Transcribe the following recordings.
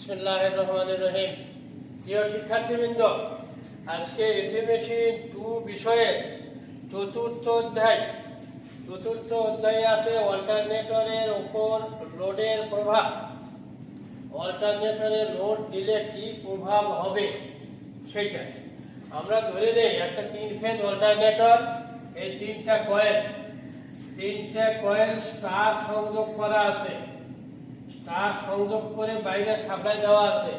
বিসমিল্লাহির রহমানির রহিম। প্রিয় শিক্ষার্থীবৃন্দ, আজকে এসি মেশিন 2 বিষয়ের চতুর্থ অধ্যায়ে আছে অল্টারনেটরের উপর লোডের প্রভাব। অল্টারনেটরে লোড দিলে কি প্রভাব হবে সেটা আমরা ধরে নেই। একটা 3 ফেজ অল্টারনেটর, এই 3টা কয়েল স্টার সংযোগ করা আছে, স্টার সংযোগ করে বাইরে সাপ্লাই দেওয়া আছে।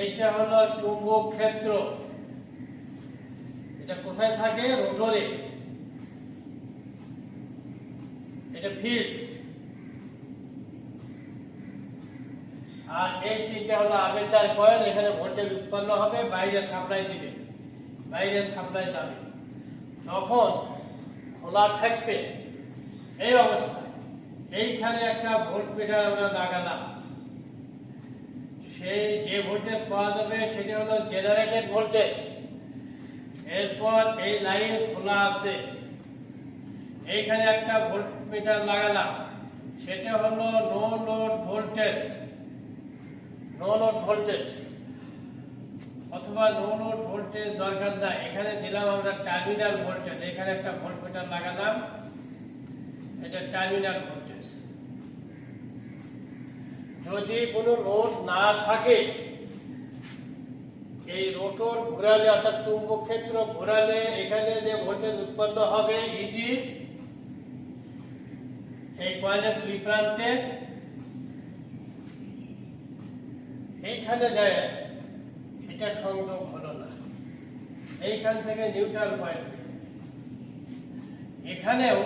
এইটা হলো চুম্বক ক্ষেত্র। এটা কোথায় থাকে? রোটরে। এটা ফিল্ড। আর এই 3টা হলো আর্মেচার কয়েল। এখানে ভোল্টেজ উৎপন্ন হবে, বাইরে সাপ্লাই দিবে, বাইরে সাপ্লাই যাবে। তখন খোলা থাকবে এই অবস্থায়। এইখানে একটা ভোল্টমিটার আমরা লাগালাম। সেই যে ভোল্টেজ পাওয়া যাবে সেটা হলো জেনারেটেড ভোল্টেজ। এরপর এই লাইন খোলা আছে, এইখানে একটা ভোল্টমিটার লাগালাম, সেটা হলো নো লোড ভোল্টেজ অথবা নো লোড ভোল্টেজ দরকার না। এখানে দিলাম আমরা টার্মিনাল ভোল্টেজ। এখানে একটা ভোল্টমিটার লাগালাম, এটা টার্মিনাল ভোল্টেজ। যদি কোনো লোড না থাকে, এই রোটর ঘোরালে অর্থাৎ চুম্বক ক্ষেত্র ঘোরালে এখানে যে ভোল্টেজ উৎপন্ন হবে ইজি, এই কয়েলের 2 প্রান্তে এইখানে যায়, এটা সংযোগ হলো না। এইখান থেকে নিউট্রাল পয়েন্ট, এখানেও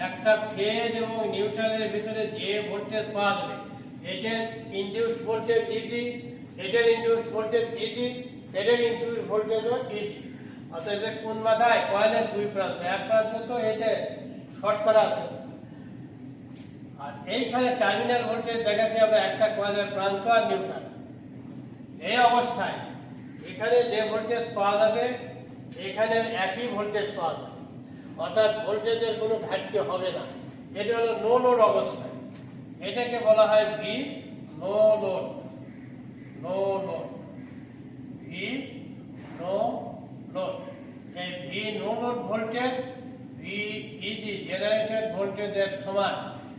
একটা ফেজ এবং নিউট্রালের ভিতরে যে ভোল্টেজ পাওয়া যাবে, এটার ইনডিউসড ভোল্টেজ ইজি, এটার ইনডিউসড ভোল্টেজ ইজি, এটার ইনডিউসড ভোল্টেজও ইজি। অর্থাৎ এটা কোন মাথায়? কয়েলের 2 প্রান্ত। এক প্রান্ত তো এতে শর্ট করা আছে, আর এইখানে টার্মিনাল ভোল্টেজ দেখাচ্ছি আমরা একটা কয়েলের প্রান্ত আর নিউট্রাল। এই অবস্থায় এখানে যে ভোল্টেজ পাওয়া যাবে এখানে একই ভোল্টেজ পাওয়া যাবে, অর্থাৎ ভোল্টেজের কোনো ঘাটতি হবে না। এটা হলো নো লোড অবস্থায়। এটাকে বলা হয় V no load. V no load. এই V no load voltage V E g generated ভোল্টেজের সমান।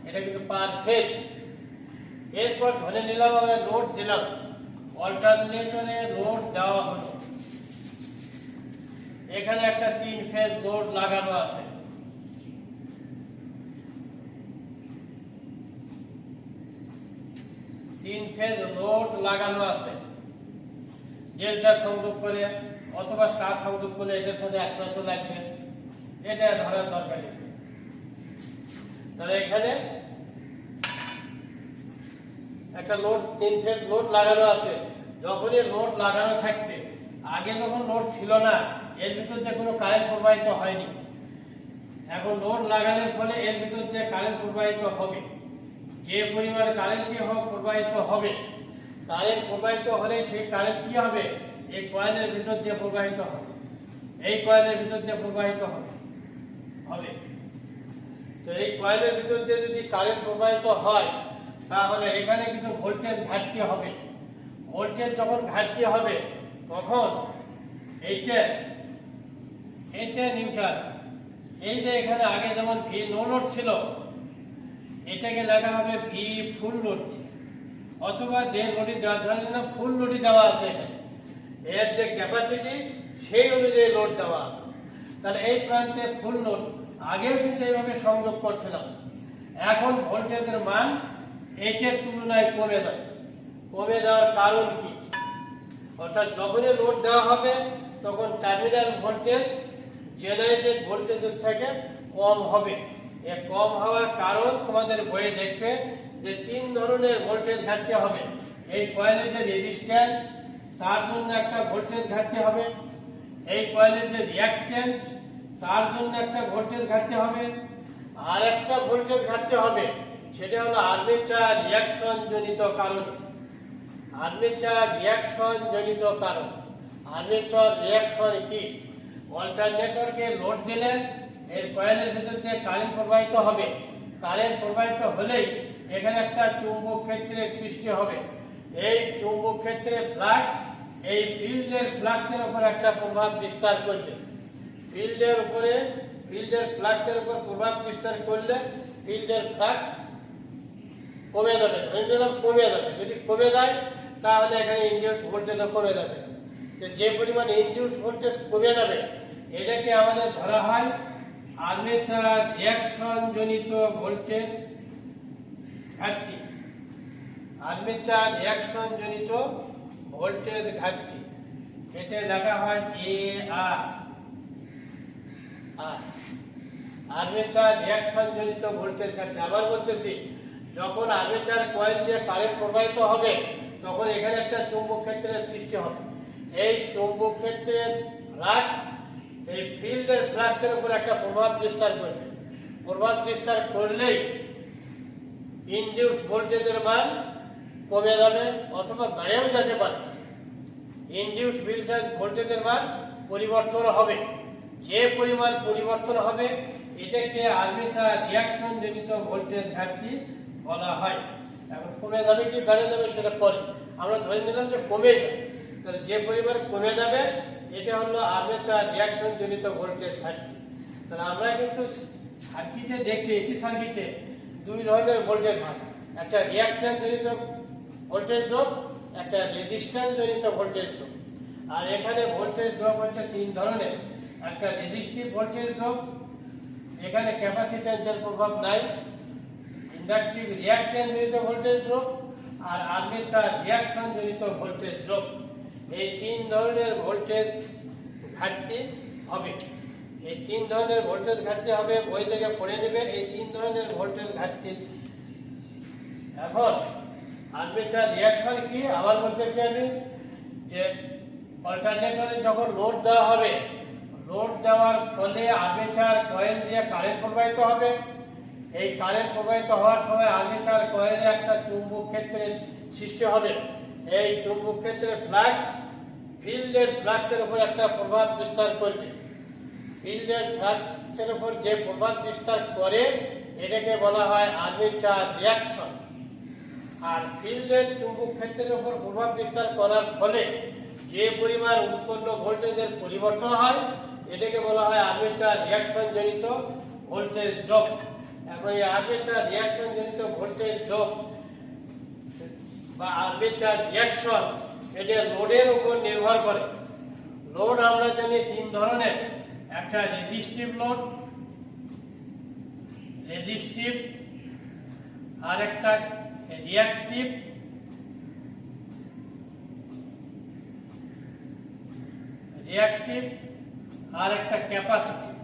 এটা কিন্তু পার ফেজ। এরপর ধরে নিলাম আমরা লোড দিলাম, অল্টারনেটরে লোড দেওয়া হলো। এখানে একটা 3 ফেজ লোড লাগানো আছে। ডেল্টা সংযোগ করে অথবা স্টার সংযোগ করে এটার সাথে এক প্রান্ত লাগবে, এটা ধরার দরকার নেই। তাহলে এখানে একটা লোড 3 ফেজ লোড লাগানো আছে। যখনই লোড লাগানো থাকবে, আগে যখন লোড ছিল না এর ভিতর দিয়ে কোনো কারেন্ট প্রবাহিত হয়নি, এখন লোড লাগানোর ফলে এর ভিতর দিয়ে কারেন্ট প্রবাহিত হবে। যে পরিমাণ কারেন্টই হোক প্রবাহিত হবে। কারেন্ট প্রবাহিত হলে সেই কারেন্ট কি হবে? এই কয়েলের ভিতর দিয়ে প্রবাহিত হবে, এই কয়েলের ভিতর দিয়ে প্রবাহিত হবে। তো এই কয়েলের ভিতর দিয়ে যদি কারেন্ট প্রবাহিত হয়, তাহলে এখানে কিছু ভোল্টেজ ঘাটতি হবে। ভোল্টেজ যখন ঘাটতি হবে তখন এইটা নিউট্রাল। এই যে এখানে আগে যেমন ভি নো লোড ছিল, এটাকে লেখা হবে ভি ফুল লোড, অথবা যে লোডি ধরে নিলাম ফুল লোডি দেওয়া আছে, এখানে এর যে ক্যাপাসিটি সেই অনুযায়ী লোড দেওয়া আছে। তাহলে এই প্রান্তে ফুল লোড, আগেও কিন্তু এইভাবে সংযোগ করছিলাম। এখন ভোল্টেজের মান এইটার তুলনায় কমে যাওয়ার কারণ কি? অর্থাৎ যখনই লোড দেওয়া হবে তখন টার্মিনাল ভোল্টেজ জেনারেটেড ভোল্টেজের থেকে কম হবে। এর কম হওয়ার কারণ তোমাদের বইয়ে দেখবে যে 3 ধরনের ভোল্টেজ ঘাটতি হবে। এই কয়েলের যে রেজিস্ট্যান্স, তার জন্য একটা ভোল্টেজ ঘাটতি হবে। এই কয়েলের যে রিঅ্যাকট্যান্স, তার জন্য একটা ভোল্টেজ ঘাটতি হবে। আর একটা ভোল্টেজ ঘাটতি হবে, সেটা হলো আর্মেচার রিঅ্যাকশন জনিত কারণ। আর্মেচার রিঅ্যাকশন কি? অল্টারনেটরকে লোড দিলে এর কয়েলের ভিতর দিয়ে কারেন্ট প্রবাহিত হবে, কারেন্ট প্রবাহিত হলেই এখানে একটা চুম্বক ক্ষেত্রের সৃষ্টি হবে। এই চুম্বক ক্ষেত্রে ফ্লাক্স এই ফিল্ডের ফ্লাক্সের উপর একটা প্রভাব বিস্তার করবে। ফিল্ডের ফ্লাক্সের উপর প্রভাব বিস্তার করলে ফিল্ডের ফ্লাক্স কমে যাবে, কমে যাবে। যদি কমে যায় তাহলে এখানে ইনডিউসড ভোল্টেজও কমে যাবে। যে পরিমাণ ইনডিউসড ভোল্টেজ কমে যাবে এটাকে আমাদের ধরা হয় আর্মেচার রিঅ্যাকশন জনিত ভোল্টেজ ঘাটতি। আর্মেচার রিঅ্যাকশন জনিত ভোল্টেজ ঘাটতি, এতে লেখা হয় AR। আর্মেচার রিঅ্যাকশন জনিত ভোল্টেজ ঘাটতি। আবার বলতেছি, যখন আর্মেচার কয়েল দিয়ে কারেন্ট প্রবাহিত হবে তখন এখানে একটা চুম্বক ক্ষেত্রের সৃষ্টি হবে। এই চুম্বক ক্ষেত্রের ফ্লাক্স এই ফিল্ডের ফ্লাক্সের উপর একটা প্রভাব বিস্তার করবে। প্রভাব বিস্তার করলেই ইনডিউসড ভোল্টেজের মান কমে যাবে অথবা বেড়েও যেতে পারে। ইনডিউসড ভোল্টেজের মান পরিবর্তন হবে। যে পরিমাণ পরিবর্তন হবে এটাকে আর্মেচার রিঅ্যাকশন জনিত ভোল্টেজ ঘাটতি বলা হয়। এখন কমে যাবে কি বেড়ে যাবে সেটা পরে, আমরা ধরে নিলাম যে কমে যাবে। তাহলে যে পরিমাণ কমে যাবে এটা হলো আর্মেচার রিঅ্যাকশন জনিত ভোল্টেজ ঘাটতি। তাহলে আমরা কিন্তু সার্কিটে দেখছি, এসি সার্কিটে দুই ধরনের ভোল্টেজ হয়, একটা রিঅ্যাকট্যান্স জনিত ভোল্টেজ ড্রপ, একটা রেজিস্ট্যান্স জনিত ভোল্টেজ ড্রপ। আর এখানে ভোল্টেজ ড্রপ হচ্ছে তিন ধরনের, একটা রেজিস্টিভ ভোল্টেজ ড্রপ, এখানে ক্যাপাসিট্যান্সের প্রভাব নাই, ইন্ডাকটিভ রিঅ্যাকট্যান্স জনিত ভোল্টেজ ড্রপ, আর আর্মেচার রিঅ্যাকশন জনিত ভোল্টেজ ড্রপ। এই তিন ধরনের ভোল্টেজ ঘাটতি হবে। এই তিন ধরনের ভোল্টেজ ঘাটতি হবে, বই থেকে পড়ে নেবে এই তিন ধরনের ভোল্টেজ ঘাটতি। এখন আর্মেচার রিঅ্যাকশন কি আবার বলতেছি আমি, যে অল্টারনেটরে যখন লোড দেওয়া হবে, লোড দেওয়ার ফলে আর্মেচার কয়েল দিয়ে কারেন্ট প্রবাহিত হবে। এই কারেন্ট প্রবাহিত হওয়ার সময় আর্মেচার কয়েলে একটা চুম্বক ক্ষেত্রের সৃষ্টি হবে। এই চুম্বক ক্ষেত্রের ফ্লাক্স ফিল্ডের ফ্লাক্সের উপর একটা প্রভাব বিস্তার করবে। ফিল্ডের ফ্লাক্সের উপর যে প্রভাব বিস্তার করে এটাকে বলা হয় আর্মেচার রিঅ্যাকশন। আর ফিল্ডের চুম্বক ক্ষেত্রের উপর প্রভাব বিস্তার করার ফলে যে পরিমাণ উৎপন্ন ভোল্টেজের পরিবর্তন হয় এটাকে বলা হয় আর্মেচার রিঅ্যাকশন জনিত ভোল্টেজ ড্রপ। এখন এই আর্মেচার রিঅ্যাকশন জনিত ভোল্টেজ ড্রপ বা আর্মেচার রিঅ্যাকশন এটা লোডের উপর নির্ভর করে। লোড আমরা জানি তিন ধরনের, একটা রেজিস্টিভ লোড, আর একটা রিঅ্যাক্টিভ, আর একটা ক্যাপাসিটিভ।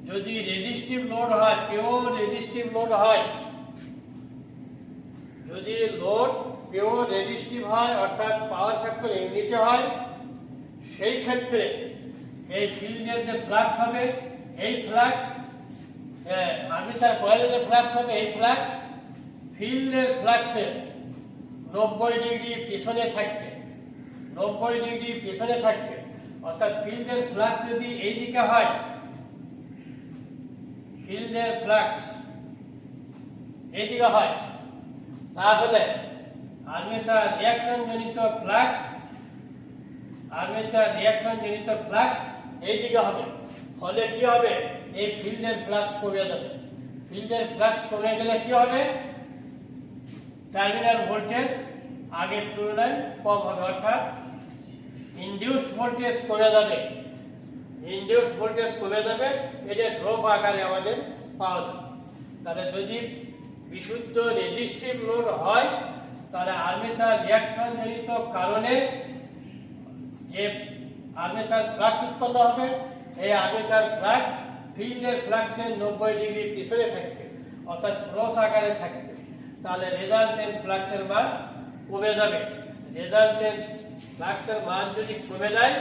যদি রেজিস্টিভ লোড হয়, পিওর রেজিস্টিভ লোড হয়, যদি লোড পিওর রেজিস্টিভ হয় অর্থাৎ পাওয়ার ফ্যাক্টর ইউনিটে হয়, সেই ক্ষেত্রে এই ফিল্ডের যে ফ্লাক্স হবে, এই ফ্লাক্স আর্মেচার কয়েলের যে ফ্লাক্স হবে, এই ফ্লাক্স ফিল্ডের ফ্লাক্সের 90 ডিগ্রি পিছনে থাকবে। 90 ডিগ্রি পিছনে থাকবে অর্থাৎ ফিল্ডের ফ্লাক্স যদি এই দিকে হয়, ফিল্ডের ফ্লাক্স এই দিকে হয়, তাহলে আর্মেচার রিঅ্যাকশন জনিত ফ্লাক্স এই দিকে হবে। ফলে কি হবে, এই ফিল্ডের ফ্লাক্স কমে যাবে। ফিল্ডের ফ্লাক্স কমে গেলে কি হবে, টার্মিনাল ভোল্টেজ আগের তুলনায় কম হবে, অর্থাৎ ইনডিউসড ভোল্টেজ কমে যাবে। ইনডিউসড ভোল্টেজ কমে যাবে, এটা ড্রপ আকারে আমাদের পাওয়া যাবে। তাহলে যদি বিশুদ্ধ রেজিস্টিভ লোড হয় তাহলে আর্মেচার রিঅ্যাকশন জনিত কারণে যে আর্মেচার ফ্লাক্স উৎপন্ন হবে, এই আর্মেচার ফ্লাক্স ফিল্ডের ফ্লাক্সের 90 ডিগ্রি পিছনে থাকবে অর্থাৎ ক্রস আকারে থাকবে। তাহলে রেজাল্টেন্ট ফ্লাক্সের মান কমে যাবে। রেজাল্টেন্ট ফ্লাক্সের মান যদি কমে যায়,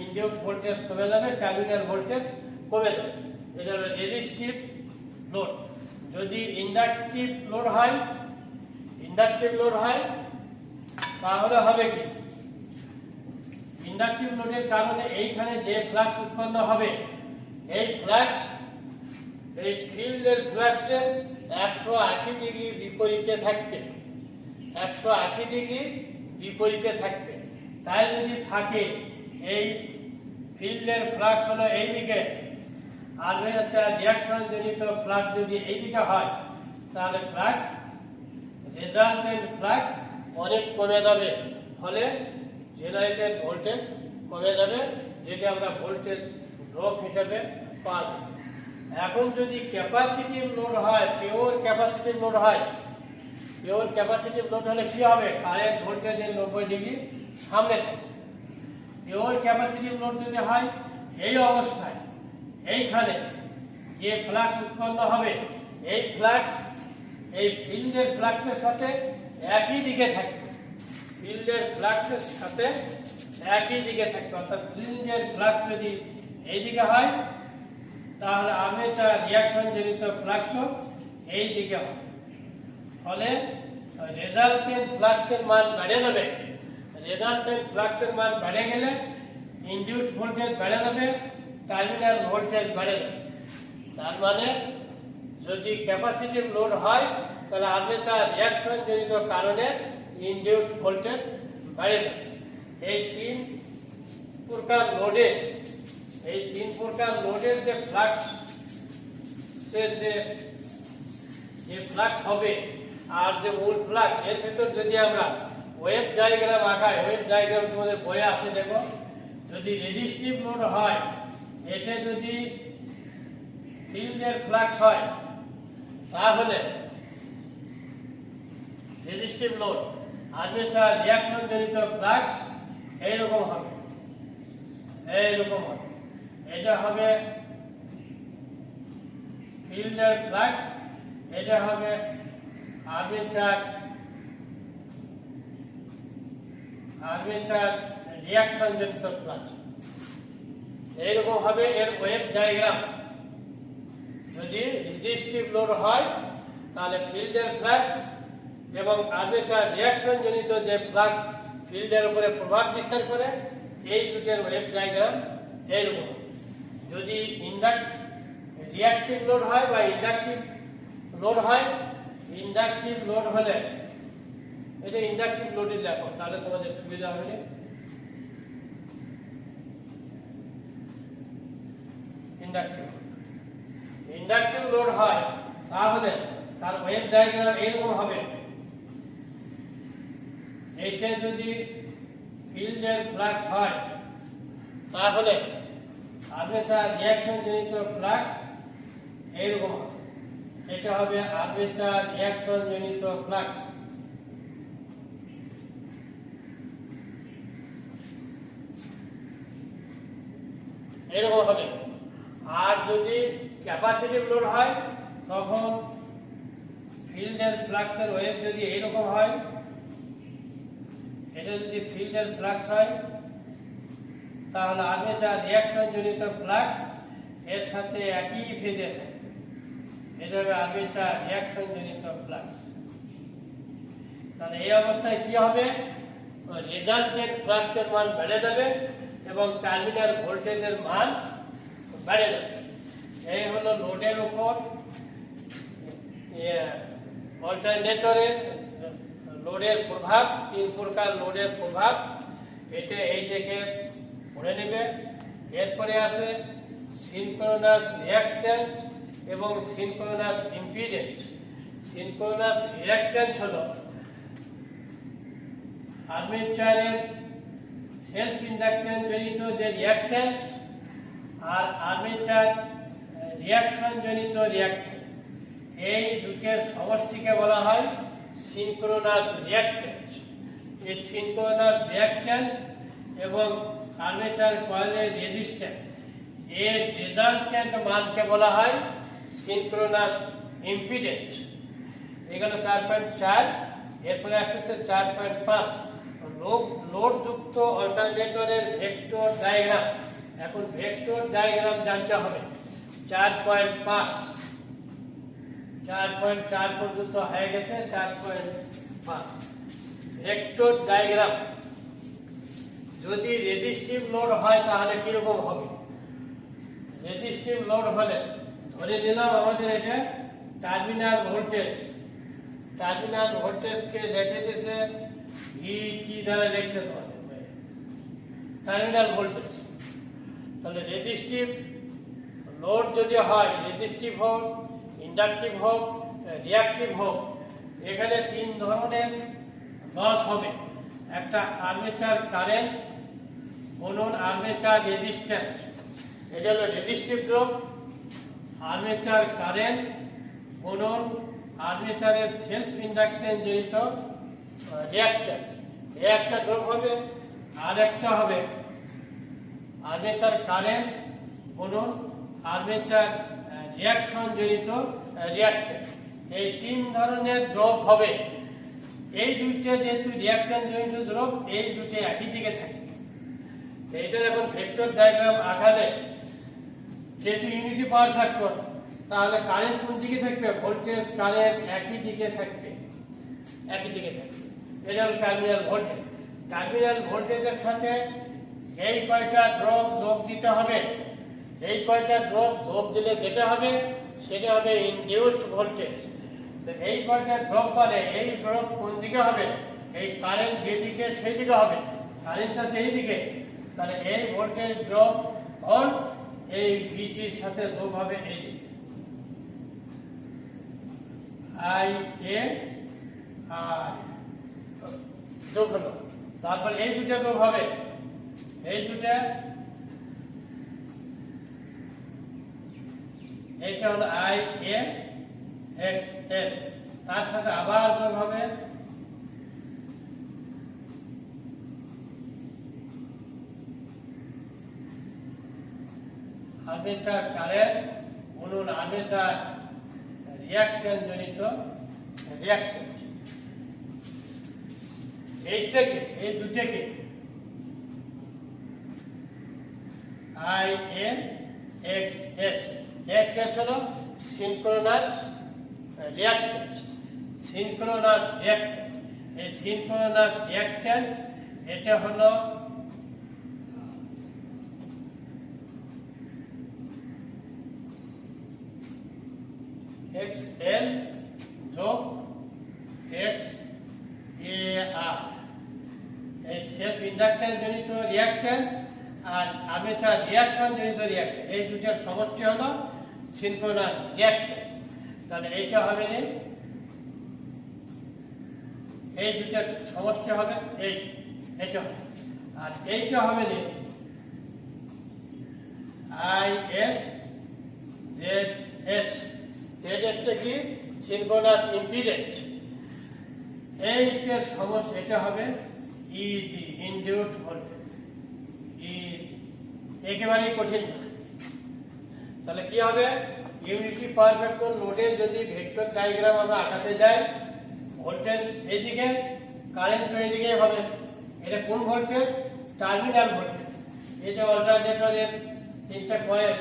ইনডিউসড ভোল্টেজ কমে যাবে, টার্মিনাল ভোল্টেজ কমে যাবে। এটা হলো রেজিস্টিভ লোড। যদি ইন্ডাকটিভ লোড হয় তাহলে হবে কি, ইন্ডাকটিভ লোডের কারণে এইখানে যে ফ্লাক্স উৎপন্ন হবে, এই ফ্লাক্স এই ফিল্ডের ফ্লাক্সের 180 ডিগ্রি বিপরীতে থাকবে, 180 ডিগ্রি বিপরীতে থাকবে। তাই যদি থাকে এই ফিল্ডের ফ্লাক্স হলো এইদিকে, আর্মেচার রিঅ্যাকশন জনিত ফ্লাক্স যদি এইদিকে হয়, তাহলে ফ্লাক্স রেজাল্টেন্ট ফ্লাক্স অনেক কমে যাবে, ফলে জেনারেটেড ভোল্টেজ কমে যাবে, যেটা আমরা ভোল্টেজ ড্রপ হিসাবে পাব। এখন যদি ক্যাপাসিটিভ লোড হয়, পিওর ক্যাপাসিটিভ লোড হয়, পিওর ক্যাপাসিটিভ লোড হলে কি হবে, কারেন্ট ভোল্টেজের 90 ডিগ্রি সামনে থাকে। পিওর ক্যাপাসিটিভ লোড যদি হয়, এই অবস্থায় এইখানে যে ফ্লাক্স উৎপন্ন হবে, এই ফ্লাক্স এই ফিল্ডের ফ্লাক্সের সাথে একই দিকে থাকবে, ফিল্ডের ফ্লাক্সের সাথে একই দিকে থাকবে। অর্থাৎ ফিল্ডের ফ্লাক্স যদি এইদিকে হয়, তাহলে আর্মেচার রিঅ্যাকশন জনিত ফ্লাক্সও এই দিকে হবে, ফলে রেজাল্টেন্ট ফ্লাক্সের মান বেড়ে যাবে। রেজাল্টেন্ট ফ্লাক্সের মান বেড়ে গেলে ইনডিউসড ভোল্টেজ বেড়ে যাবে, টার্মিনাল ভোল্টেজ বেড়ে যাবে। তার মানে যদি ক্যাপাসিটিভ লোড হয়, তাহলে আর্মেচার রিঅ্যাকশন জনিত কারণে ইনডিউসড ভোল্টেজ বেড়ে যাবে। এই তিন প্রকার লোডের যে ফ্লাক্স যে ফ্লাক্স হবে আর যে মূল ফ্লাক্স, এর ভিতর যদি আমরা ওয়েভ ডায়াগ্রাম আঁকাই, ওয়েভ ডায়াগ্রাম তোমাদের বইয়ে আসে, দেখো, যদি রেজিস্টিভ লোড হয়, এটা যদি ফিল্ডের ফ্লাক্স হয়, তাহলে রেজিস্টিভ লোড আর্মেচার রিঅ্যাকশন জনিত ফ্লাক্স এইরকম হবে, এইরকম হবে। এটা হবে ফিল্ডের ফ্লাক্স, এটা হবে আর্মেচার রিঅ্যাকশন জনিত ফ্লাক্স। এইরকম হবে এর ওয়েভ ডায়াগ্রাম। যদি রেজিস্টিভ লোড হয়, তাহলে ফিল্ডের ফ্লাক্স এবং আর্মেচার রিঅ্যাকশন জনিত যে ফ্লাক্স ফিল্ডের উপরে প্রভাব বিস্তার করে, এই দুটের ওয়েভ ডায়াগ্রাম এইরকম। যদি রিঅ্যাক্টিভ লোড হয় বা ইন্ডাকটিভ লোড হয়, ইন্ডাকটিভ লোড হলে, এটা ইন্ডাকটিভ লোডে দেখো, তাহলে তোমাদের সুবিধা হবে। ইন্ডাকটিভ লোড হয়, তাহলে তার ওয়েভ ডায়াগ্রাম এইরকম হবে। এইটা যদি ফিল্ডের ফ্লাক্স হয়, তাহলে আর্মেচার রিঅ্যাকশন জনিত ফ্লাক্স এইরকম হবে। এটা হবে আর্মেচার রিঅ্যাকশন জনিত ফ্লাক্স। এরকম হবে। আর যদি ক্যাপাসিটিভ লোড হয়, তখন ফিল্ডের ফ্লাক্সের ওয়েভ যদি এইরকম হয়, এটা যদি ফিল্ডের ফ্লাক্স হয়, তাহলে আর্মেচার রিঅ্যাকশন জনিত ফ্লাক্স এর সাথে একই ফেজে থাকবে। এটা হবে আর্মেচার রিঅ্যাকশন জনিত ফ্লাক্স। তাহলে এই অবস্থায় কি হবে, রেজাল্টেন্ট ফ্লাক্সের মান বেড়ে যাবে এবং টার্মিনাল ভোল্টেজের মান বেড়ে যাবে। এই হলো লোডের উপর অল্টারনেটরের লোডের প্রভাব, তিন প্রকার লোডের প্রভাব। এটা এই দেখে পড়ে নেবে। এরপরে আছে সিনক্রোনাস রিঅ্যাকট্যান্স এবং সিনক্রোনাস ইম্পিডেন্স। সিনক্রোনাস রিঅ্যাকট্যান্স হলো আর্মেচারের সেলফ ইন্ডাকট্যান্স জনিত যে রিঅ্যাকট্যান্স, আর আর্মেচার রিঅ্যাকশন জনিত রিঅ্যাকট্যান্স, এই দুটের সমষ্টিকে বলা হয় সিনক্রোনাস রিঅ্যাকট্যান্স। এই সিনক্রোনাস রিঅ্যাকট্যান্স এবং আর্মেচার কয়েলের রেজিস্ট্যান্স, এর রেজাল্ট্যান্ট মানকে বলা হয় সিনক্রোনাস ইম্পিডেন্স। এখানে 4.4, এরপরে আসছে 4.5। লোড যুক্ত অল্টারনেটরের ভেক্টর ডায়াগ্রাম। এখন ভেক্টর ডায়াগ্রাম জানতে হবে। 4.4 পর্যন্ত হয়ে গেছে। 4.5 ভেক্টর ডায়াগ্রাম। যদি রেজিস্টিভ লোড হয় তাহলে কিরকম হবে। রেজিস্টিভ লোড হলে ধরে নিলাম আমাদের এটা টার্মিনাল ভোল্টেজ, টার্মিনাল ভোল্টেজকে রেখে দিয়েছে ভিটি দ্বারা লিখতে হবে টার্মিনাল ভোল্টেজ। তাহলে রেজিস্টিভ লোড যদি হয়, রেজিস্টিভ হোক, ইন্ডাকটিভ হোক, রিঅ্যাক্টিভ হোক, এখানে তিন ধরনের লস হবে। একটা আর্মেচার কারেন্ট গুণন আর্মেচার রেজিস্ট্যান্স, এটা হলো রেজিস্টিভ ড্রপ। আর্মেচার কারেন্ট গুণন আর্মেচারের সেলফ ইন্ডাকটেন্স জড়িত রিঅ্যাক্ট্যান্স, এই একটা ড্রপ হবে। আর একটা হবে আর্মেচার কারেন্ট গুণন আর্মেচার রিঅ্যাকশন জড়িত রিঅ্যাক্ট্যান্স। এই তিন ধরনের ড্রপ হবে। এই দুইটা যেহেতু রিঅ্যাকট্যান্স জনিত ড্রপ, এই দুটো একই দিকে থাকে। এইটা যখন ভেক্টর ডায়াগ্রাম আঁকালে যেহেতু ইউনিটি পাওয়ার ফ্যাক্টর, তাহলে কারেন্ট কোন দিকে থাকবে? ভোল্টেজ কারেন্ট একই দিকে থাকবে, একই দিকে থাকবে। এটা হলো টার্মিনাল ভোল্টেজ। টার্মিনাল ভোল্টেজের সাথে এই কয়টা ড্রপ যোগ দিতে হবে। এই কয়টা ড্রপ যোগ দিলে যেটা হবে সেটা হবে ইনডিউসড ভোল্টেজ। তো এই কয়টা ড্রপ মানে এই ড্রপ কোন দিকে হবে? এই কারেন্ট যেদিকে সেই দিকে হবে, কারেন্টটা সেই দিকে। তাহলে এই ভোল্টেজ ড্রপ ভোল্ট এই ভিটির সাথে যোগ হবে এই দিকে, আই এ আর যোগ হলো। তারপর এই দুটা যোগ হবে, এই দুটা, এইটা হলো আই এ এক্স এল, তার সাথে আবার যোগ হবে আর্মেচার কারেন্ট গুণন আর্মেচার রিঅ্যাকট্যান্স জনিত রিঅ্যাকট্যান্স। এইটাকে, এই দুটাকে I N x S, x S হলো সিনক্রোনাস রিঅ্যাকট্যান্স, সিনক্রোনাস রিঅ্যাকট্যান্স। এই সিনক্রোনাস রিঅ্যাকট্যান্স এটা হলো এক্স এল যোগ এক্স এ আর, এই সেলফ ইন্ডাকট্যান্স জনিত রিঅ্যাকট্যান্স আর আর্মেচার রিঅ্যাকশন জনিত রিঅ্যাকট্যান্স, এই দুটার সমষ্টি হলো সিনক্রোনাস রিঅ্যাকট্যান্স। তাহলে এইটা হবে না, এই দুটার সমষ্টি হবে এই, এটা হবে। আর এইটা হবে না I S Z S, Z এসটা কি? Synchronous impedance. এইটার সমস্যা এটা হবে ইজি, ইনডিউসড ভোল্টেজ। একেবারেই কঠিন। তাহলে কি হবে? ইউনিটি পাওয়ার ফ্যাক্টর লোডে যদি ভেক্টর ডায়াগ্রাম আমরা আঁকাতে যাই, ভোল্টেজ এইদিকে, কারেন্ট এইদিকে হবে। এটা কোন ভোল্টেজ? Terminal voltage. এই যে অল্টারনেটরের তিনটা কয়েল,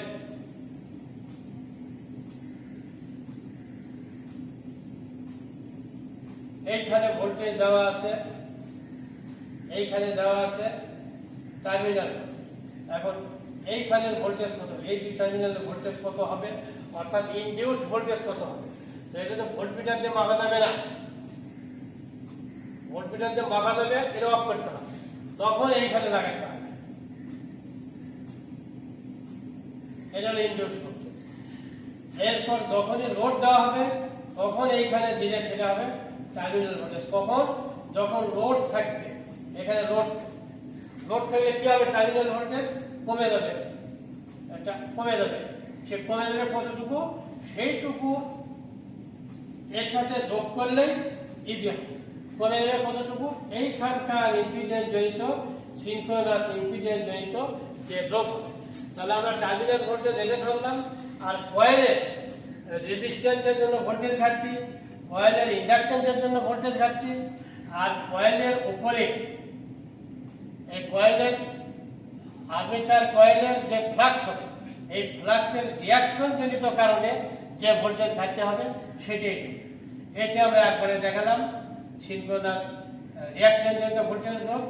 এইখানে ভোল্টেজ দেওয়া আছে, এইখানে দেওয়া আছে টার্মিনাল। এখন এইখানের ভোল্টেজ কত? এই দুই টার্মিনালের ভোল্টেজ কত হবে, অর্থাৎ ইনডিউসড ভোল্টেজ কত হবে? তো এটা তো ভোল্টমিটার দিয়ে মাপা যাবে না, ভোল্টমিটার দিয়ে মাপা যাবে, এটা অফ করতে হবে, তখন এইখানে লাগাতে হবে। এটা হলো ইনডিউসড ভোল্টেজ। এরপর যখনই লোড দেওয়া হবে তখন এইখানে দিলে সেটা হবে টার্মিনাল ভোল্টেজ। কখন? যখন লোড থাকবে, এখানে লোড থাকলে কি হবে? টার্মিনাল ভোল্টেজ কমে যাবে, এটা কমে যাবে। সে কমে যাবে কতটুকু? সেইটুকু এর সাথে যোগ করলেই ইজি হবে। কমে যাবে কতটুকু? এইখানকার ইম্পিডেন্স জড়িত, সিনক্রোনাস ইম্পিডেন্স জড়িত যে ড্রপ হবে। তাহলে আমরা টার্মিনাল ভোল্টেজ এনে ধরলাম। আর কয়েলের রেজিস্ট্যান্সের জন্য ভোল্টেজ ঘাটতি, কয়েলের ইন্ডাকট্যান্সের জন্য ভোল্টেজ ঘাটতি, আর কয়েলের উপরে এই কয়েলের আর্মেচার কয়েলের যে ফ্লাক্স হবে, এই ফ্লাক্সের রিঅ্যাকশন জনিত কারণে যে ভোল্টেজ ঘাটতি হবে সেটাই। এটা আমরা একবারে দেখালাম সিনক্রোনাস রিঅ্যাকশন জনিত ভোল্টেজ ড্রপ।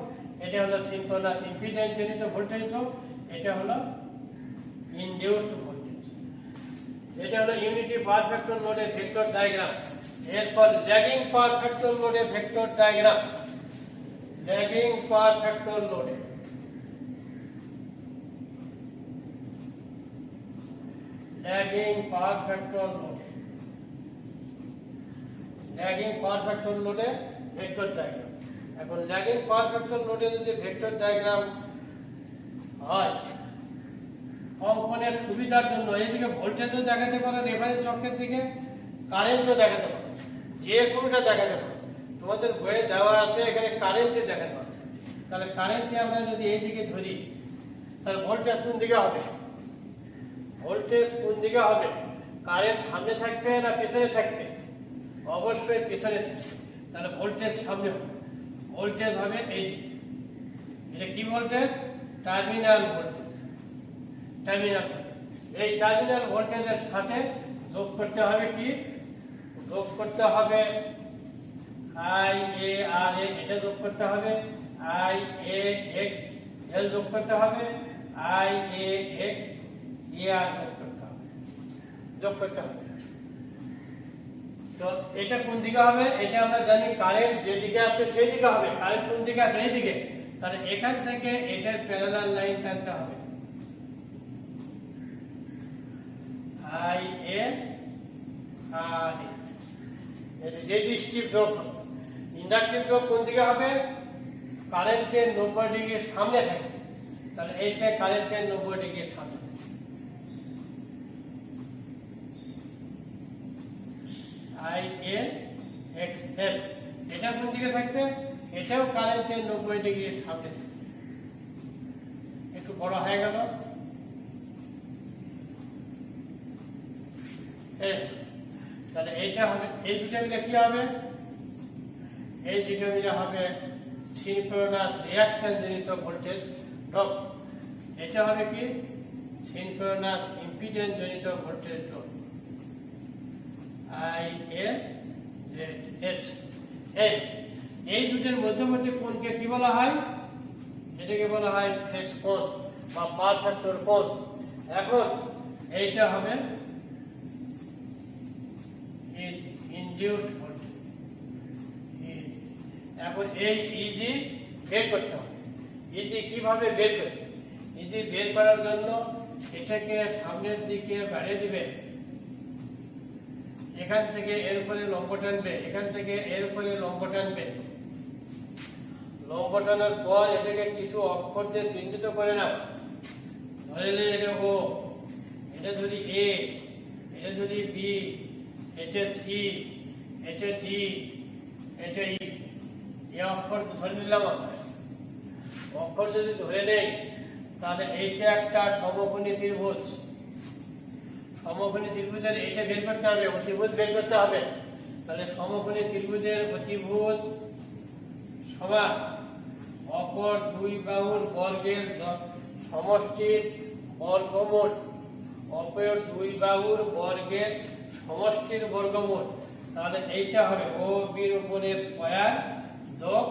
এটা হলো সিনক্রোনাস ইম্পিডেন্স জনিত ভোল্টেজ ড্রপ, এটা হলো ইনডিউসড ভোল্টেজ। এটা হলো ইউনিটি পাওয়ার ফ্যাক্টর লোডের ভেক্টর ডায়াগ্রাম। এরপর ল্যাগিং পাওয়ার ফ্যাক্টর লোডের vector diagram. Lagging power factor লোডে ল্যাগিং পাওয়ার ফ্যাক্টর লোডে ল্যাগিং পাওয়ার ফ্যাক্টর লোডে ভেক্টর ডায়াগ্রাম। এখন ল্যাগিং পাওয়ার ফ্যাক্টর লোডে যদি ভেক্টর ডায়াগ্রাম হয়, অঙ্কনের সুবিধার জন্য এইদিকে ভোল্টেজও দেখাতে পারে, রেফারেন্স চক্রের দিকে কারেন্টও দেখাতে পারে, যে কোনোটা দেখাতে পারে। তোমাদের বইয়ে দেওয়া আছে এখানে কারেন্টে দেখাতে পারছে। তাহলে কারেন্টে আমরা যদি এইদিকে ধরি, তাহলে ভোল্টেজ কোন দিকে হবে? ভোল্টেজ কোন দিকে হবে? কারেন্ট সামনে থাকবে না পেছনে থাকবে? অবশ্যই পেছনে থাকবে। তাহলে ভোল্টেজ সামনে হবে, ভোল্টেজ হবে এই দিকে। এটা কি ভোল্টেজ? Terminal voltage. টার্মিনাল, এই টার্মিনাল ভোল্টেজের সাথে যোগ করতে হবে কি? যোগ করতে হবে আই এ আর এ, এটা যোগ করতে হবে আই এ এক্স এল, যোগ করতে হবে আই এ এক্স এ আর, যোগ করতে হবে। তো এটা কোন দিকে হবে? এটা আমরা জানি কারেন্ট যেদিকে আছে সেই দিকে হবে। কারেন্ট কোন দিকে আছে? এই দিকে। তাহলে এখান থেকে এটার প্যারালাল লাইন টানতে হবে, I A R A. Resistive drop, inductive drop কোন দিকে হবে? কারেন্টের 90 ডিগ্রির সামনে থাকে। তাহলে এইটা কারেন্টের 90 ডিগ্রির সামনে। আই এ এক্স এল, এটা কোন দিকে থাকবে? এটাও কারেন্টের 90 ডিগ্রির সামনে থাকবে। একটু বড় হয়ে গেল। তাহলে এইটা হবে, এই দুটো মিলে কি হবে? এই দুটো মিলে হবে সিনক্রোনাস রিঅ্যাকট্যান্স জনিত ভোল্টেজ ড্রপ। এটা হবে কি? সিনক্রোনাস ইম্পিডেন্স জনিত voltage drop, I A Z S. এই দুটোর মধ্যবর্তী কোণকে কি বলা হয়? এটাকে বলা হয় ফেজ কোণ বা পাওয়ার ফ্যাক্টর কোণ। এখন এইটা হবে ইনডিউসড ভোল্টেজ। এখন এই ইজি বের করতে হবে। ইজি কিভাবে বের করবে? ইজি বের করার জন্য এটাকে সামনের দিকে বাড়িয়ে দিবে, এখান থেকে এর উপরে লম্ব টানবে, এখান থেকে এর উপরে লম্ব টানবে। লম্ব টানার পর এটাকে কিছু অক্ষর দিয়ে চিহ্নিত করে নাও। ধরে নিলে এটা ও, এটা যদি এ, এটা যদি বি, এটা সি, এটা ডি, এটা ই। এই অক্ষর ধরে নিলাম আমরা। অক্ষর যদি ধরে নেই, তাহলে এইটা একটা সমকোণী ত্রিভুজ। সমকোণী ত্রিভুজের এটা বের করতে হবে, অতিভুজ বের করতে হবে। তাহলে সমকোণী ত্রিভুজের অতিভুজ সমান অপর দুই বাহুর বর্গের সমষ্টির বর্গমূল। অপর দুই বাহুর বর্গের সমষ্টির বর্গমূল। তাহলে এইটা হবে ও বির উপরে স্কয়ার যোগ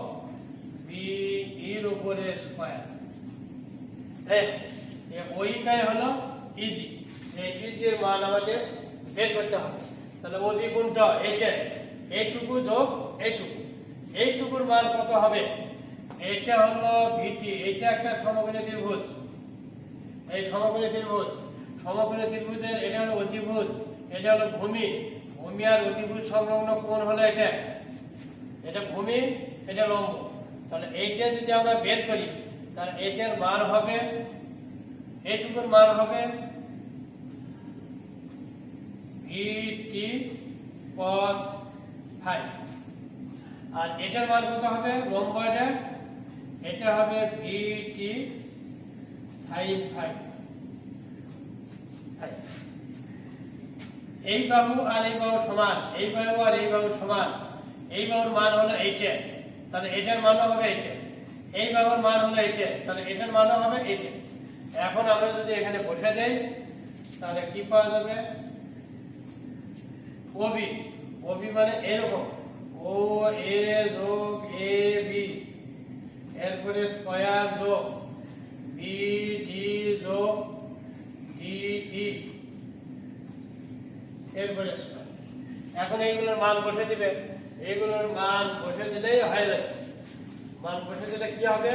বি এর উপরে স্কয়ার। ওইটাই হলো ইজি। এই ইজির মান আমাদের বের করতে হবে। তাহলে ও বি গুণটা এইটা, এইটুকু যোগ এইটুকু, এইটুকুর মান কত হবে? এইটা হলো ভিটি। এইটা একটা সমকোণী ত্রিভুজ। এই সমকোণী ত্রিভুজ, সমকোণী ত্রিভুজের এটা হলো অতিভুজ, এটা হলো ভূমি। ভূমি আর অতিভুজ সংলগ্ন কোণ হলো এটা, এটা ভূমি, এটা লম্ব। তাহলে এইটা যদি আমরা বের করি, তাহলে এইটার মান হবে, এইটুকুর মান হবে ভিটি cos 5। আর এটার মান কত হবে? লম্ব এটা হবে ভিটি sin 5। এই বাহু আর এই বাহু সমান, এই বাহু আর এই বাহু সমান। এই বাহুর মান হলো এইটা, তাহলে এটার মান হবে এইটা। এই বাহুর মান হলো এইটা, তাহলে এটার মান হবে এইটা। এখন আমরা যদি এখানে বসে দেই, তাহলে কি পাওয়া যাবে? ওবি। ওবি মানে এরকম ও এ যোগ এ বি, এরপরে স্কয়ার যোগ বি ডি যোগ ডিই, এরপরে স্কয়ার। এখন এইগুলোর মান বসে দিবে, এইগুলোর মান বসে দিলেই হয়ে যাবে। মান বসে দিলে কি হবে?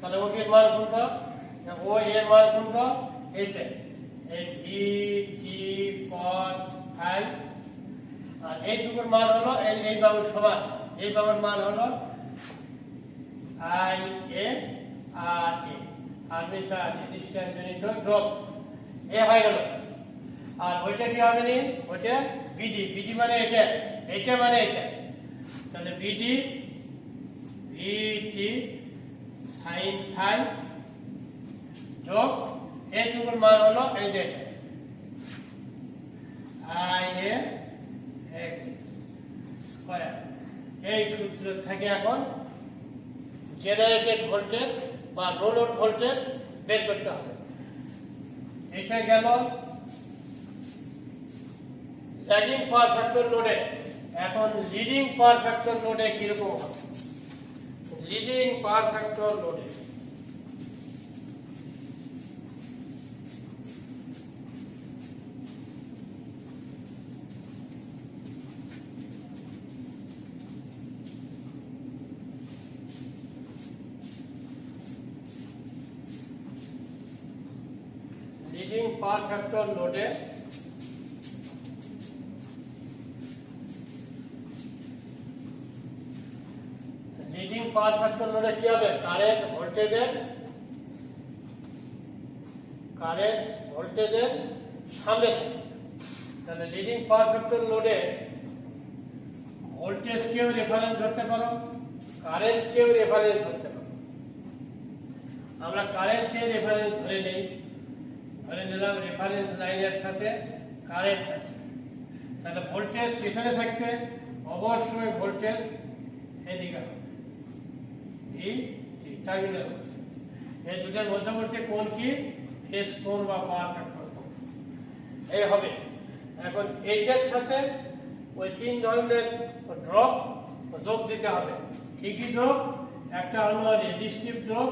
তাহলে ও এর মান কোনটা? ও এর মান কোনটা? এইটা, এই ভি টি কস ফাই। আর এইটুকুর মান হলো এই বাহুর সমান, এই বাহুর মান হলো I A R A, armature resistance জনিত ড্রপ, এ হয়ে গেল। আর ওইটা কি হবে নি? ওইটা বিডি, বিডি মানে এটা, এইটা মানে এটা। তাহলে বিডি ভিটি সাইন ফাই যোগ এইটুকুর মান হলো এই যে আই এ এক্স স্কয়ার। এই সূত্র থেকে এখন জেনারেটেড ভোল্টেজ বা নো লোড ভোল্টেজ বের করতে হবে। এটা গেল ল্যাগিং পাওয়ার ফ্যাক্টর লোডে। এখন লিডিং পাওয়ার ফ্যাক্টর লোডে কিরকম হবে? লিডিং পাওয়ার ফ্যাক্টর লোডে লিডিং পাওয়ার ফ্যাক্টর লোডে লিডিং পাওয়ার ফ্যাক্টর লোডে কি হবে? কারেন্ট ভোল্টেজের সামনে থাকে। তাহলে লিডিং পাওয়ার ফ্যাক্টর লোডে ভোল্টেজ কেও রেফারেন্স ধরতে পারো, কারেন্ট কেও রেফারেন্স ধরতে পারো। আমরা কারেন্ট কে রেফারেন্স ধরে নেই, ধরে নিলাম রেফারেন্স লাইনের সাথে কারেন্ট আছে। তাহলে ভোল্টেজ পিছনে থাকবে, অবশ্যই ভোল্টেজ এদিকে হবে, এই টার্মিনাল। এই দুটোর মধ্যবর্তী কোণ কি? ফেজ কোণ বা পাওয়ার ফ্যাক্টর কোণ এই হবে। এখন এইটার সাথে ওই তিন ধরনের ড্রপ যোগ দিতে হবে। কি কি ড্রপ? একটা হলো রেজিস্টিভ ড্রপ,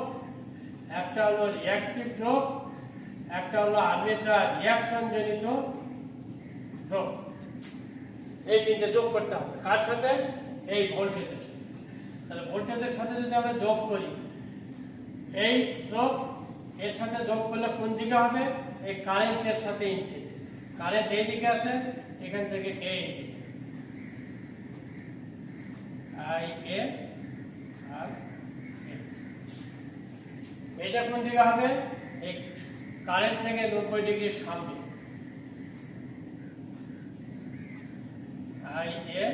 একটা হলো রিঅ্যাকটিভ ড্রপ, একটা হলো আর্মেচার রিঅ্যাকশন জনিত ড্রপ। এই তিনটে যোগ করতে হবে। কার সাথে? এই ভোল্টেজের। তাহলে ভোল্টেজের সাথে যদি আমরা যোগ করি, এই ড্রপ এর সাথে যোগ করলে কোন দিকে হবে? এই কারেন্টের সাথে ইনপুট। কারেন্ট এই দিকে আছে, এখান থেকে এই দিকে আই এ আর এটা কোন দিকে হবে? এই কারেন্ট থেকে 90 ডিগ্রির সামনে আই এ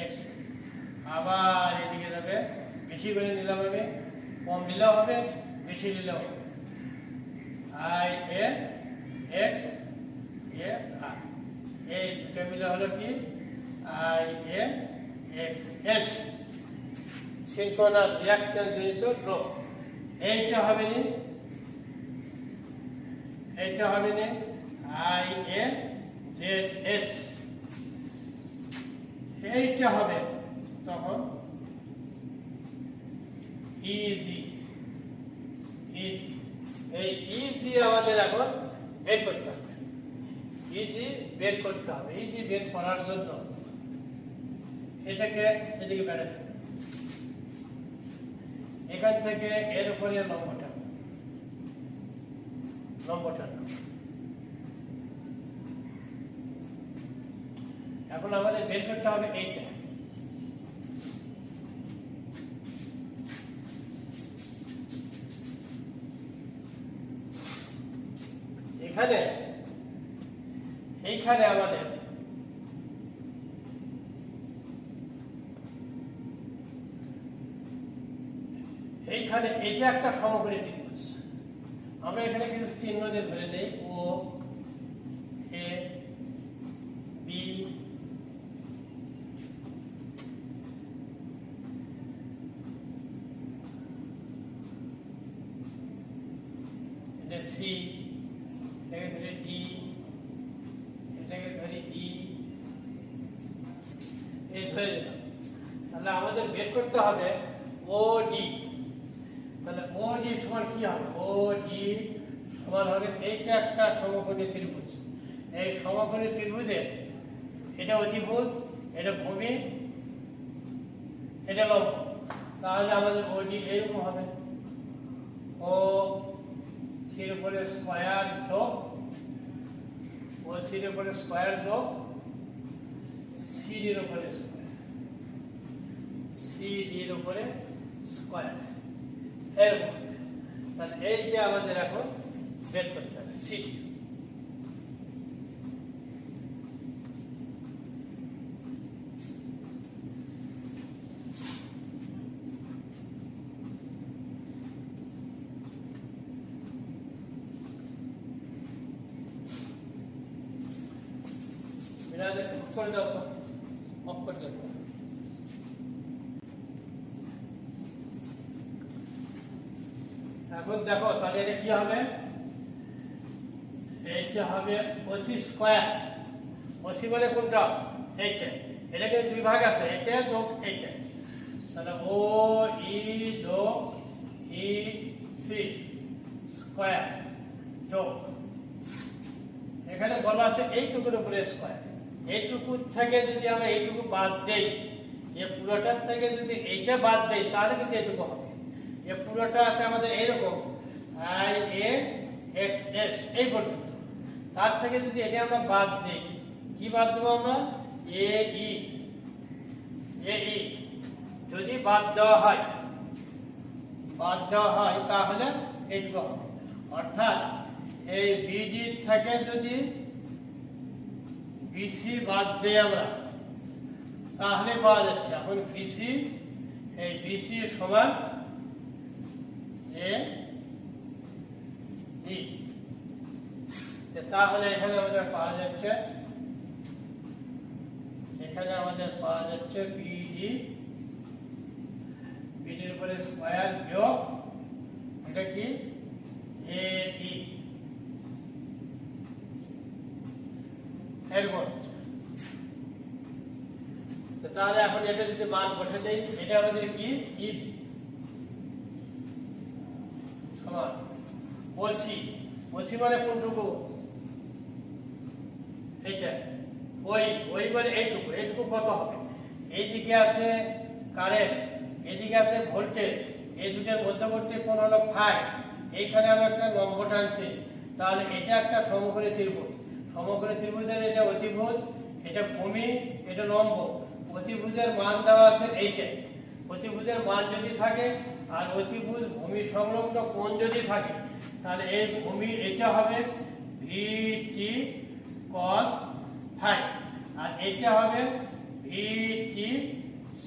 এক্স। আবার এদিকে যাবে, বেশি করে নিলাম হবে, কম নিলেও হবে, বেশি নিলেও হবে, আই এ এক্স এ আর। এই দুটো মিলে হলো কি? I A x S, synchronous reactance জনিত ড্রপ। এইটা হবে নি, এইটা হবে নি আই এ জেড এস। এইটা হবে তখন ইজি। এই ইজি আমাদের এখন বের করতে হবে। ইজি বের করতে হবে। ইজি বের করার জন্য এটাকে এদিকে বেড়াতে হবে। এখান থেকে এর উপরে লম্বটা এখন আমাদের বের করতে হবে এইটা। এইখানে আমাদের এইখানে এটা একটা সমকোণী ত্রিভুজ। আমরা এখানে কিছু চিহ্ন দিয়ে ধরে নেই, ও এ বি এটা সি, এটাকে ধরে ডি, এটাকে ধরে আমাদের বের করতে হবে ও ডি। তাহলে ও ডি সমান কি হবে? ও ডি সমান হবে এইটা একটা সমকোণী ত্রিভুজ। এই সমকোণী ত্রিভুজের এটা অতিভুজ, এটা ভূমি, এটা লম্ব। তাহলে আমাদের ও ডি এরকম হবে, ও সির উপরে স্কয়ার যোগ, ও সির উপরে স্কয়ার যোগ সিডির উপরে স্কয়ার, সিডির উপরে স্কয়ার এরকম। তাহলে এইটা আমাদের এখন বের করতে হবে সিডি। করে দাও, অফ করে দাও। এখন দেখো তাহলে এটা কি হবে? এইটা হবে ওসি স্কয়ার। ওসি মানে কোনটা? এইটা। এটাকে দুই ভাগ আছে, এটা যোগ এইটা। তাহলে ও ই যোগ ই সি স্কয়ার যোগ, এখানে বলা আছে এইটুকুর উপরে স্কয়ার। এইটুকু থেকে যদি আমরা এইটুকু বাদ দেই, এ পুরোটার থেকে যদি এইটা বাদ দেই তাহলে কিন্তু এইটুকু হবে। এ পুরোটা আছে আমাদের এইরকম আই এ এক্স এক্স এই পর্যন্ত। তার থেকে যদি এটা আমরা বাদ দিই, কি বাদ দেবো আমরা? এ ই। এ ই যদি বাদ দেওয়া হয়, তাহলে এইটুকু হবে। অর্থাৎ এই বিডি থেকে যদি বিসি বাদ দেই আমরা, তাহলে পাওয়া যাচ্ছে এখন বিসি, এই বিসি সমান এ ই। তাহলে এখানে আমাদের পাওয়া যাচ্ছে, বিডি, বিডির উপরে স্কয়ার যোগ এটা কি এ ই এরকম। তাহলে এখন এটা যদি মান বসে দেই, এটা আমাদের কি ইজি সমান ওসি। ওসি মানে কোনটুকু? এইটা। ওই মানে এইটুকু। এইটুকু কত হবে? এইদিকে আছে কারেন্ট, এদিকে আছে ভোল্টেজ, এই দুটোর মধ্যবর্তী কোণ হলো ফাই। এইখানে আমরা একটা লম্ব টানছি, তাহলে এটা একটা সমকোণী ত্রিভুজ। সমকোণী ত্রিভুজের এটা অতিভুজ, এটা ভূমি, এটা লম্ব। অতিভুজের মান দেওয়া আছে এইটা। অতিভুজের মান যদি থাকে আর অতিভুজ ভূমি সংলগ্ন কোণ যদি থাকে, তাহলে এই ভূমি এটা হবে ভিটি কস ফাই, আর এটা হবে ভিটি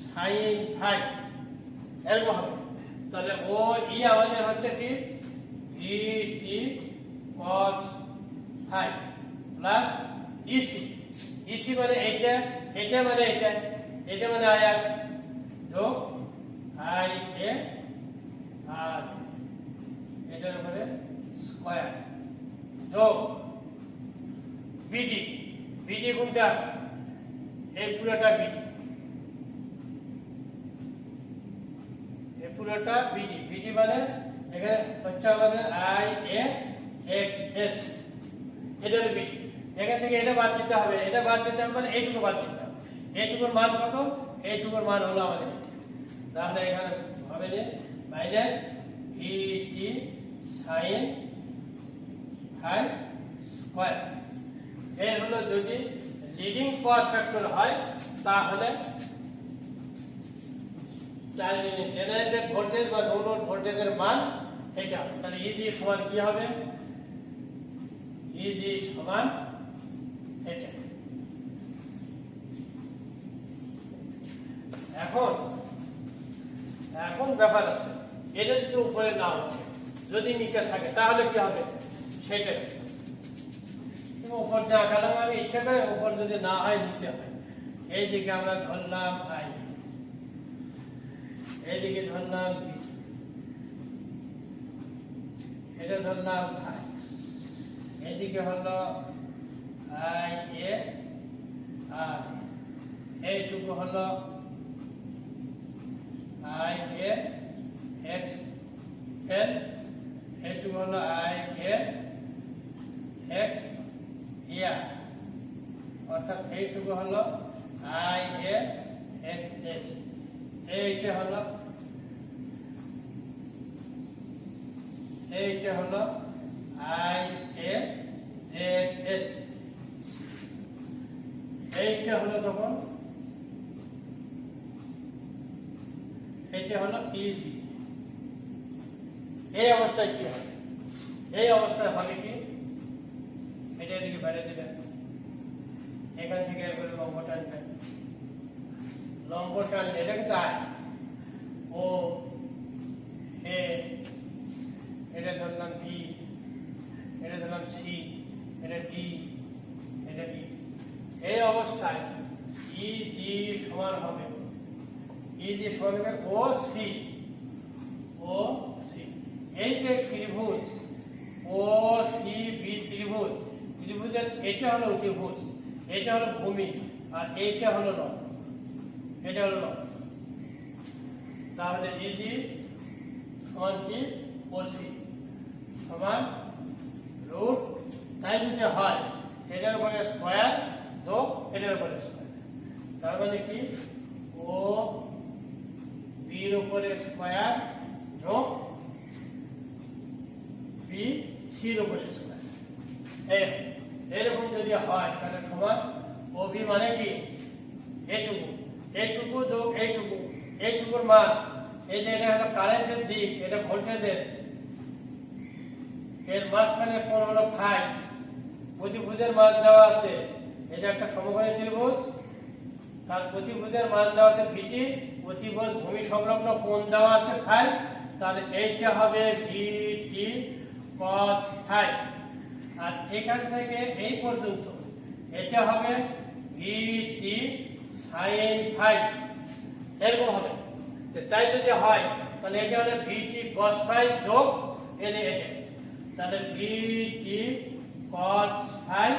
সাইন ফাই এরকম হবে। তাহলে ও ই আমাদের হচ্ছে কি V T cos phi plus E C. E C মানে এইটা, এটা মানে এটা, এটা মানে আয়ার যোগ আই এ আর এটার উপরে স্কয়ার যোগ বিডি। বিডি কোনটা? এই পুরোটা বিডি, এই পুরোটা বিডি। বিডি মানে এখানে হচ্ছে আমাদের আই এ এক্স এস, এটা হলো বিডি। এখান থেকে এটা বাদ দিতে হবে, এটা বাদ দিতে হবে মানে এইটুকু বাদ দিতে হবে। এইটুকুর মান কত? এইটুকুর মান হলো আমাদের, তাহলে এখানে হবে যে মাইনাস ভিটি সাইন ফাই স্কয়ার। এই হলো যদি লিডিং পাওয়ার ফ্যাক্টর হয়, তাহলে জেনারেটেড ভোল্টেজ বা নো লোড ভোল্টেজের মান এটা। তাহলে ইজি সমান কি হবে? ইজি সমান এটা। এখন ব্যাপার আছে, এটা যদি উপরে না ওঠে, যদি নিচে থাকে তাহলে কি হবে সেটাই। উপর যা গেলাম আমি ইচ্ছা করে, উপর যদি না হয় নিচে হয়। এইদিকে আমরা ধরলাম আই, এইদিকে ধরলাম বি, এটা ধরলাম আই, এইদিকে হলো আই এ আর এইটুকু হলো এ এক্স এল, এইটুকু হলো আই এ এক্স ইয়ার, অর্থাৎ এইটুকু হলো আই এ এক্স এস, এইটা হলো আই এ এস, এইটা হলো তখন এইটা হলো ইজি। এই অবস্থায় কি হবে? এই অবস্থায় হবে কি, এটা এদিকে বাইরে দিবেন, এখান থেকে এরপরে লম্ব টানবেন, লম্ব টানলে এটা কিন্তু আয় ও এ, এটা ধরলাম বি, এটা ধরলাম সি, এটা ডি, এটা বি। এই অবস্থায় ই জি সমান হবে, ই জি সমান হবে ও সি, ও সি। এই যে ত্রিভুজ ও সি বি ত্রিভুজ, ত্রিভুজের এটা হলো ত্রিভুজ, এটা হলো ভূমি, আর এইটা হলো লম্ব, এটা হলো লম্ব। তাহলে ই জি সমান কি, ও সি সমান রুট, তাই যদি হয় এটার উপরে স্কোয়ার যোগ এটার উপরে স্কোয়ার, তার মানে কি ও বির উপরে স্কোয়ার যোগ বি সির উপরে স্কোয়ার, এরকম যদি হয় তাহলে সমান ও বি মানে কি এইটুকু, এইটুকু যোগ এইটুকু, এইটুকুর মান, এই যে এটা হলো কারেন্টের দিক, এটা ভোল্টেজের, এর মাঝখানে কোণ হলো ফাই, প্রতিভুজের মান দেওয়া আছে, এটা একটা সমকোণী ত্রিভুজ, তার প্রতিভুজের মান দেওয়া আছে ভিটি, প্রতিভুজ ভূমি সংলগ্ন কোণ দেওয়া আছে ফাই, তাহলে এইটা হবে ভিটি কস ফাই, আর এখান থেকে এই পর্যন্ত এটা হবে ভিটি সাইন ফাই, এরকম হবে। তাই যদি হয় তাহলে এটা হলো ভিটি কস ফাই যোগ এটা, তাহলে ভিটি কস ফাই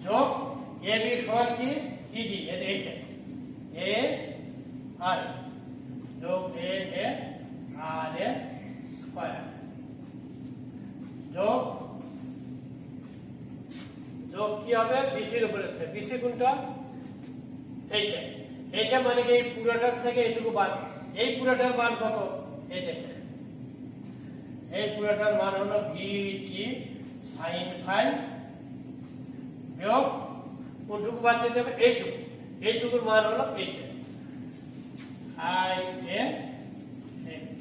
যোগ এ বি সমান কি ইডি, এইটা এ আর যোগ এ আর এ স্কয়ার যোগ যোগ কি হবে বিসির উপরে স্কয়ার, বিসি কোনটা এইটা, এইটা মানে কি এই পুরোটার থেকে এইটুকু বাদ, এই পুরোটার মান কত, এই দেখেন এই পুরোটার মান হলো ভিটি সাইন ফাই বিয়োগ কোনটুকু বাদ দিতে হবে এইটুকু, এইটুকুর মান হলো এইটা আই এ এক্স,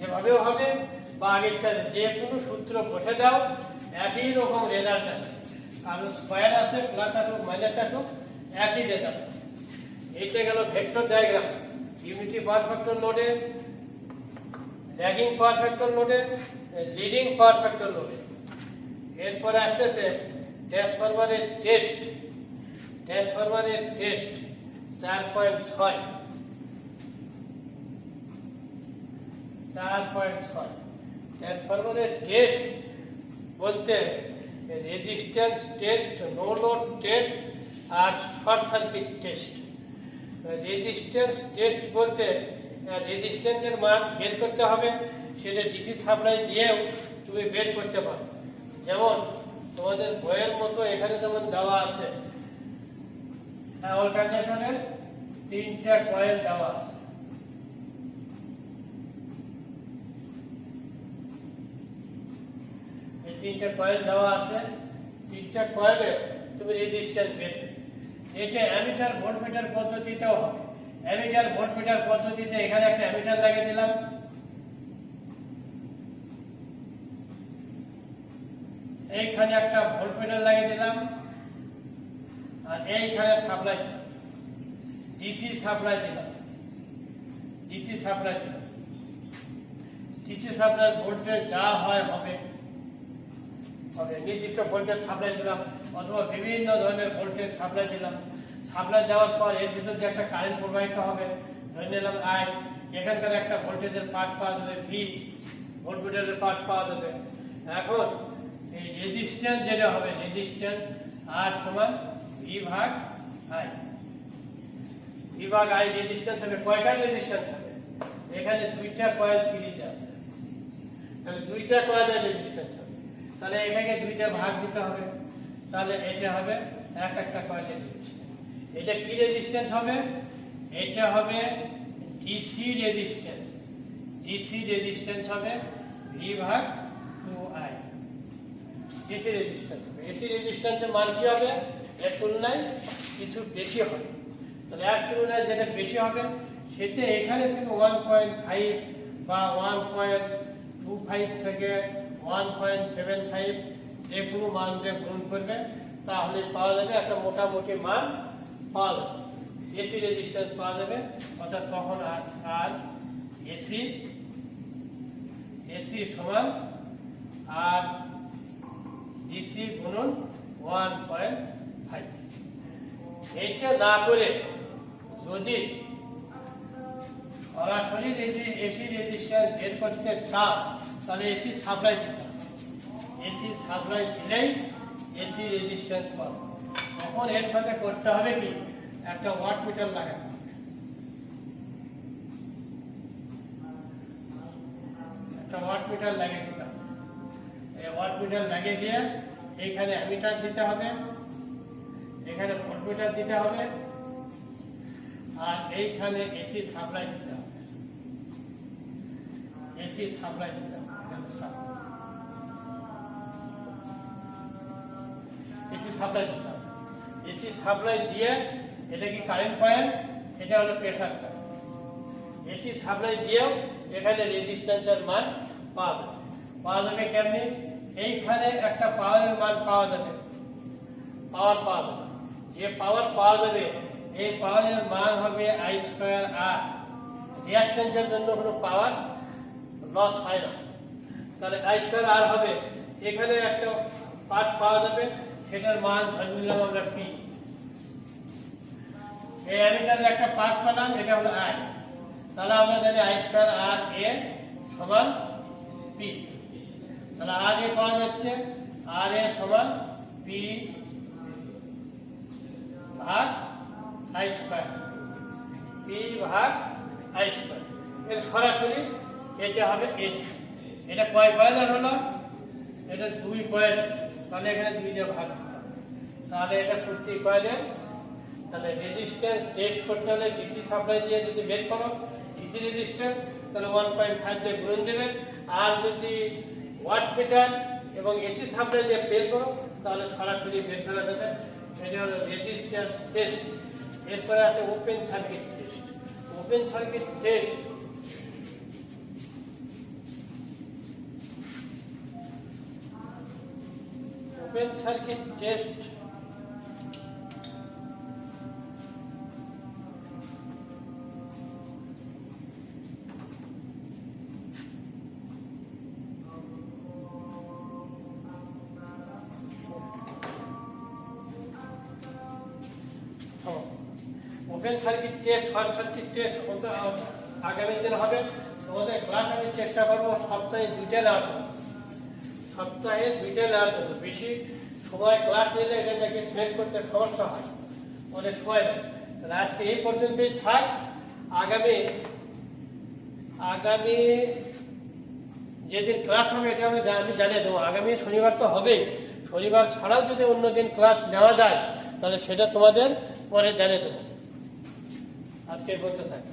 এভাবেও হবে বা আগেরটা যে কোনো সূত্র বসে দাও একই রকম রেজাল্ট আছে, কারণ স্কয়ার আছে প্লাস আসুক মাইনাস আসুক একই রেজাল্ট। এইটা গেল vector diagram, unity power factor লোডে, ল্যাগিং পাওয়ার ফ্যাক্টর লোডে, লিডিং পাওয়ার ফ্যাক্টর লোডে। এরপরে আসতেছে ট্রান্সফরমারের টেস্ট, ট্রান্সফরমারের টেস্ট 4.6, 4.6 ট্রান্সফরমারের টেস্ট বলতে resistance test, no load test আর short circuit test. Resistance test বলতে রেজিস্ট্যান্সের মান বের করতে হবে, সেটা ডিসি সাপ্লাই দিয়েও তুমি বের করতে পারো। যেমন তোমাদের বইয়ের মতো এখানে যেমন দেওয়া আছে অল্টারনেটরের 3টা কয়েল দেওয়া আছে, এই 3টা কয়েল দেওয়া আছে, 3টা কয়েলে তুমি রেজিস্ট্যান্স বের করবে। এটা অ্যামিটার ভোল্টমিটার পদ্ধতিতেও হবে। অ্যামিটার ভোল্টমিটার পদ্ধতিতে এখানে একটা অ্যামিটার লাগিয়ে দিলাম, এইখানে একটা ভোল্টমিটার লাগিয়ে দিলাম, আর এইখানে সাপ্লাই দিলাম, ডিসি সাপ্লাই দিলাম, ডিসি সাপ্লাই দিলাম, ডিসি সাপ্লাই ভোল্টেজ যা হয় হবে, নির্দিষ্ট ভোল্টেজ সাপ্লাই দিলাম অথবা বিভিন্ন ধরনের ভোল্টেজ সাপ্লাই দিলাম। সাপ্লাই দেওয়ার পর এর ভিতর যে একটা কারেন্ট প্রবাহিত হবে, ধরে নিলাম আই, এখানকার একটা ভোল্টেজের পার্ট পাওয়া যাবে ভি, ভোল্টমিটারের পার্ট পাওয়া যাবে। এখন এই রেজিস্ট্যান্স যেটা হবে, রেজিস্ট্যান্স আর সমান ভি ভাগ আই, বিভাগ আই রেজিস্ট্যান্স হবে কয়টা রেজিস্ট্যান্স হবে? এখানে দুইটা কয়েল সিরিজ আছে, তাহলে দুইটা কয়েলের রেজিস্ট্যান্স হবে, তাহলে এটাকে দুইটা ভাগ দিতে হবে, তাহলে এটা হবে এক একটা কয়েলের রেজিস্ট্যান্স। এটা কি রেজিস্ট্যান্স হবে? এটা হবে ডিসি রেজিস্ট্যান্স। ডিসি রেজিস্ট্যান্স হবে ভি ভাগ 2i। ডিসি রেজিস্ট্যান্স হবে। এসি রেজিস্ট্যান্সের মান কি হবে? এর তুলনায় কিছু বেশি হবে, তাহলে এর তুলনায় যেটা বেশি হবে সেটা এখানে থেকে 1.5 বা 1.25 থেকে 1.75 যে কোনো মান দিয়ে গুণ করবে, তাহলে পাওয়া যাবে একটা মোটামুটি মান পাওয়া যাবে, এসি রেজিস্ট্যান্স পাওয়া যাবে। অর্থাৎ তখন আর এসি সমান আর ডিসি গুণন 1.5। এইটা না করে যদি সরাসরি এসি রেজিস্ট্যান্স বের করতে চাও তাহলে এসি সাপ্লাই দিতে হবে। এসি সাপ্লাই দিলেই এসি রেজিস্ট্যান্স পাবে। তখন এর সাথে করতে হবে কি, একটা ওয়াট মিটার লাগাতে হবে। একটা ওয়াট মিটার লাগিয়ে দিতে হবে। এই ওয়াট মিটার লাগিয়ে দিয়ে এইখানে অ্যামিটার দিতে হবে, এখানে ভোল্টমিটার দিতে হবে, আর এইখানে এসি সাপ্লাই দিতে হবে। এসি সাপ্লাই দিতে হবে, এসি সাপ্লাই দিতে হবে। এসি সাপ্লাই দিয়ে এটা কি কারেন্ট কয়েল, এটা হলো প্রেসার কয়েল। এসি সাপ্লাই দিয়েও এখানে রেজিস্ট্যান্সের মান পাওয়া যাবে কেমনি? এইখানে একটা পাওয়ারের মান পাওয়া যাবে, পাওয়ার পাওয়া যাবে। যে পাওয়ার পাওয়া যাবে এই পাওয়ারের মান হবে I² R। রিঅ্যাকট্যান্সের জন্য কোনো পাওয়ার লস হয় না, তাহলে I² R হবে। এখানে একটা পার্ট পাওয়া যাবে, সেটার মান ধরে নিলাম আমরা P। এই অ্যামিটারের একটা পার্ট পেলাম, এটা হলো I, তাহলে আমরা জানি I² R A সমান P। তাহলে R A পাওয়া যাচ্ছে, R A সমান P ভাগ I², P ভাগ I²। এর সরাসরি এটা হবে এসি। এটা কয় কয়েলের হলো? এটা 2 কয়েল, তাহলে এখানে 2 দিয়ে ভাগ দিতে হবে। তাহলে এটা প্রতি কয়েলের, তাহলে রেজিস্ট্যান্স টেস্ট করতে হলে ডিসি সাপ্লাই দিয়ে যদি বের করো ডিসি রেজিস্ট্যান্স, তাহলে 1.5 দিয়ে গুণ দেবে। আর যদি ওয়াট মিটার এবং এসি সাপ্লাই দিয়ে বের করো তাহলে সরাসরি বের করা যাবে। এটা হলো রেজিস্ট্যান্স টেস্ট। এরপরে আছে open circuit test. Open circuit test open circuit test open circuit test, short circuit test আগামী দিন হবে। তোমাদের ক্লাস আমি চেষ্টা করবো সপ্তাহে 2টা নেওয়ার জন্য। সপ্তাহে 2টা নেওয়ার জন্য। বেশি সময় ক্লাস নিলে এটাকে শেষ করতে সমস্যা হয়, অনেক সময় নেয়। তাহলে আজকে এই পর্যন্তই থাক। আগামী যেদিন ক্লাস হবে এটা আমি জানিয়ে দেবো। আগামী শনিবার তো হবেই, শনিবার ছাড়াও যদি অন্য দিন ক্লাস নেওয়া যায় তাহলে সেটা তোমাদের পরে জানিয়ে দেবো। আজকে বলতে থাকি।